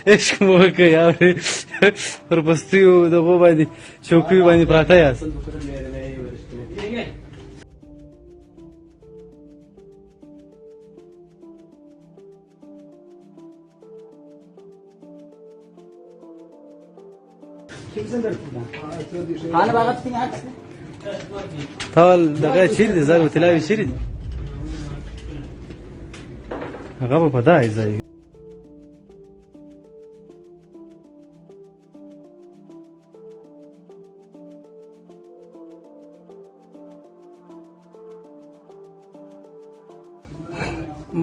عشق مو وکړئ اورې پر بستیو دغو باندې چوکیو باندې پراته یاست تاول دغه چیرې دی زر وتلاوي چیرې دی هغه به په دغه ځای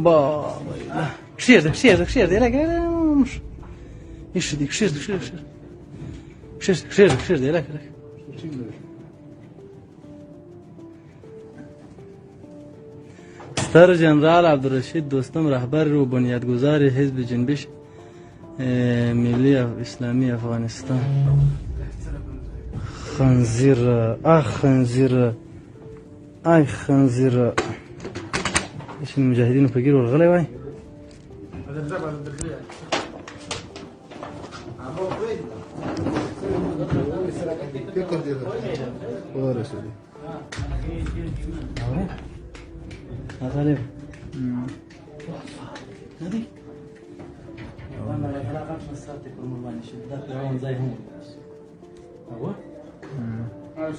بابا kışırdı hele gelmiş. İşidi kışırdı. Hele. ستر جنرال عبدالرشید دوستم رهبر و بنیادگذار حزب جنبش ملی اسلامی افغانستان خنزیر ايش المجاهدين فقير والغلا واي هذا هذه وانا لا اعرف مساتك والمرماني شدات يوم زيهم هو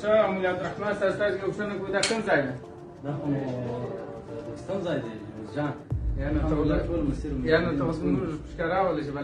شو عمل عبد الرحمن استاذ يوصلنا كذا كم زايد داخل استنى زايد جان يعني تقول مش كراوي ولا شبه